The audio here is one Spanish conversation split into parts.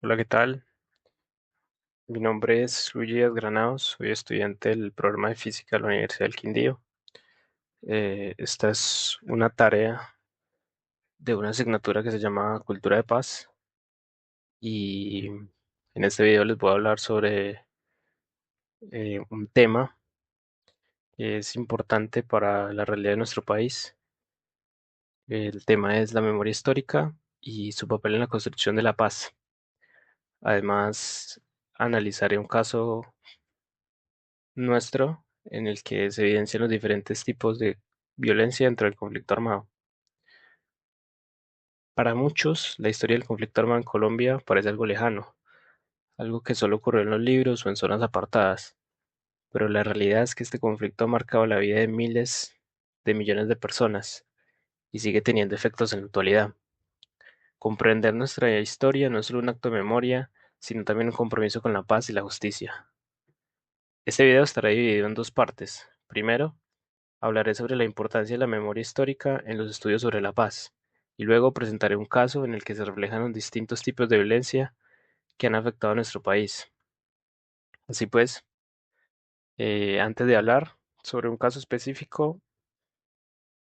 Hola, ¿qué tal? Mi nombre es Luis Díaz Granados, soy estudiante del programa de física de la Universidad del Quindío. Esta es una tarea de una asignatura que se llama Cultura de Paz y en este video les voy a hablar sobre un tema que es importante para la realidad de nuestro país. El tema es la memoria histórica y su papel en la construcción de la paz. Además, analizaré un caso nuestro en el que se evidencian los diferentes tipos de violencia dentro del conflicto armado. Para muchos, la historia del conflicto armado en Colombia parece algo lejano, algo que solo ocurrió en los libros o en zonas apartadas, pero la realidad es que este conflicto ha marcado la vida de miles de millones de personas y sigue teniendo efectos en la actualidad. Comprender nuestra historia no es solo un acto de memoria, sino también un compromiso con la paz y la justicia. Este video estará dividido en dos partes. Primero, hablaré sobre la importancia de la memoria histórica en los estudios sobre la paz, y luego presentaré un caso en el que se reflejan los distintos tipos de violencia que han afectado a nuestro país. Así pues, antes de hablar sobre un caso específico,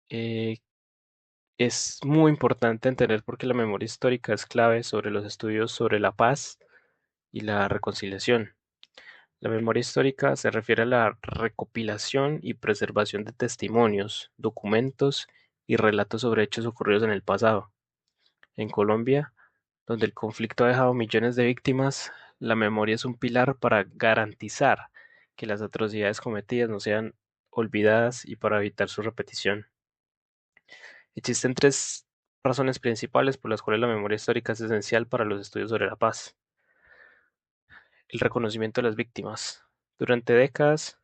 eh, es muy importante entender por qué la memoria histórica es clave sobre los estudios sobre la paz y la reconciliación. La memoria histórica se refiere a la recopilación y preservación de testimonios, documentos y relatos sobre hechos ocurridos en el pasado. En Colombia, donde el conflicto ha dejado millones de víctimas, la memoria es un pilar para garantizar que las atrocidades cometidas no sean olvidadas y para evitar su repetición. Existen tres razones principales por las cuales la memoria histórica es esencial para los estudios sobre la paz. El reconocimiento de las víctimas. Durante décadas,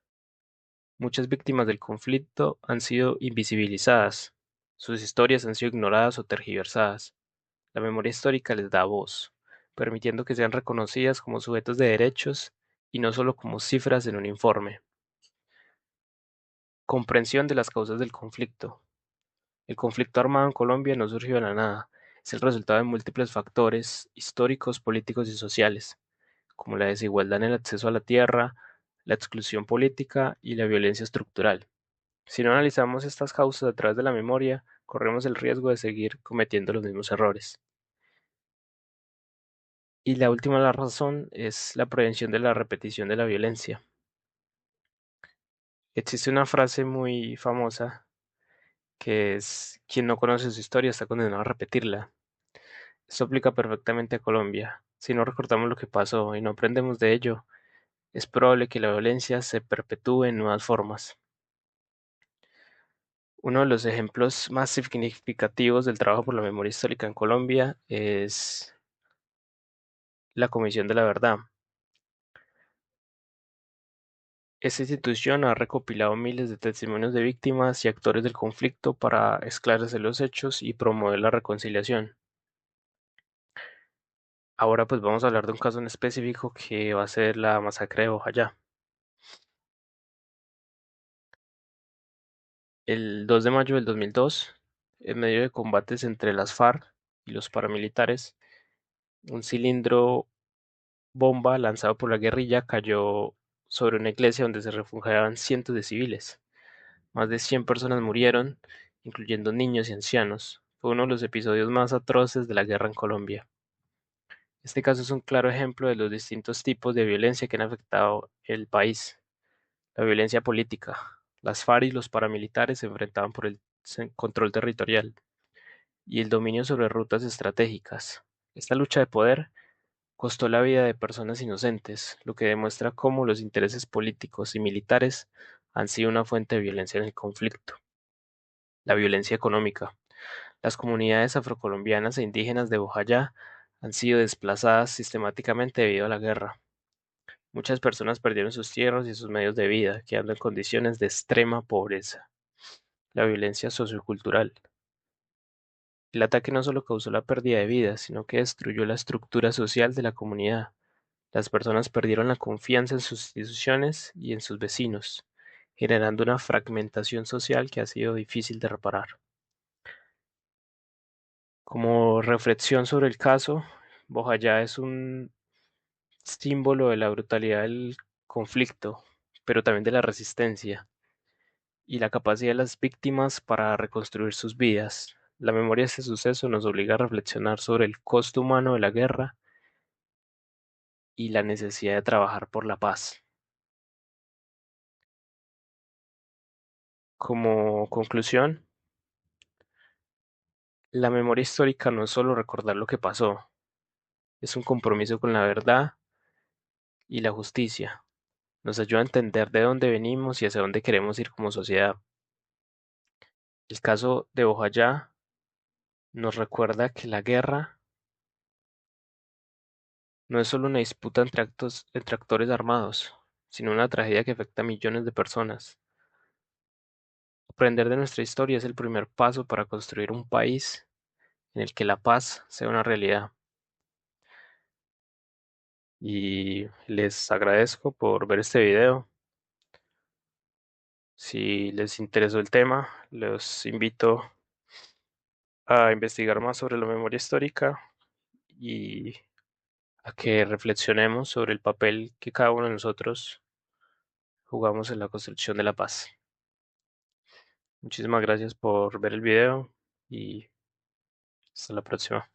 muchas víctimas del conflicto han sido invisibilizadas. Sus historias han sido ignoradas o tergiversadas. La memoria histórica les da voz, permitiendo que sean reconocidas como sujetos de derechos y no solo como cifras en un informe. Comprensión de las causas del conflicto. El conflicto armado en Colombia no surgió de la nada, es el resultado de múltiples factores históricos, políticos y sociales, como la desigualdad en el acceso a la tierra, la exclusión política y la violencia estructural. Si no analizamos estas causas a través de la memoria, corremos el riesgo de seguir cometiendo los mismos errores. Y la última razón es la prevención de la repetición de la violencia. Existe una frase muy famosa que es: quien no conoce su historia está condenado a repetirla. Esto aplica perfectamente a Colombia. Si no recordamos lo que pasó y no aprendemos de ello, es probable que la violencia se perpetúe en nuevas formas. Uno de los ejemplos más significativos del trabajo por la memoria histórica en Colombia es la Comisión de la Verdad. Esta institución ha recopilado miles de testimonios de víctimas y actores del conflicto para esclarecer los hechos y promover la reconciliación. Ahora pues vamos a hablar de un caso en específico que va a ser la masacre de Bojayá. El 2 de mayo del 2002, en medio de combates entre las FARC y los paramilitares, un cilindro bomba lanzado por la guerrilla cayó sobre una iglesia donde se refugiaban cientos de civiles. Más de 100 personas murieron, incluyendo niños y ancianos. Fue uno de los episodios más atroces de la guerra en Colombia. Este caso es un claro ejemplo de los distintos tipos de violencia que han afectado el país. La violencia política. Las FARC y los paramilitares se enfrentaban por el control territorial y el dominio sobre rutas estratégicas. Esta lucha de poder costó la vida de personas inocentes, lo que demuestra cómo los intereses políticos y militares han sido una fuente de violencia en el conflicto. La violencia económica. Las comunidades afrocolombianas e indígenas de Bojayá han sido desplazadas sistemáticamente debido a la guerra. Muchas personas perdieron sus tierras y sus medios de vida, quedando en condiciones de extrema pobreza. La violencia sociocultural. El ataque no solo causó la pérdida de vidas, sino que destruyó la estructura social de la comunidad. Las personas perdieron la confianza en sus instituciones y en sus vecinos, generando una fragmentación social que ha sido difícil de reparar. Como reflexión sobre el caso, Bojayá es un símbolo de la brutalidad del conflicto, pero también de la resistencia y la capacidad de las víctimas para reconstruir sus vidas. La memoria de este suceso nos obliga a reflexionar sobre el costo humano de la guerra y la necesidad de trabajar por la paz. Como conclusión, la memoria histórica no es solo recordar lo que pasó, es un compromiso con la verdad y la justicia. Nos ayuda a entender de dónde venimos y hacia dónde queremos ir como sociedad. El caso de Bojayá nos recuerda que la guerra no es solo una disputa entre actores armados, sino una tragedia que afecta a millones de personas. Aprender de nuestra historia es el primer paso para construir un país en el que la paz sea una realidad. Y les agradezco por ver este video. Si les interesó el tema, los invito a investigar más sobre la memoria histórica y a que reflexionemos sobre el papel que cada uno de nosotros jugamos en la construcción de la paz. Muchísimas gracias por ver el video y hasta la próxima.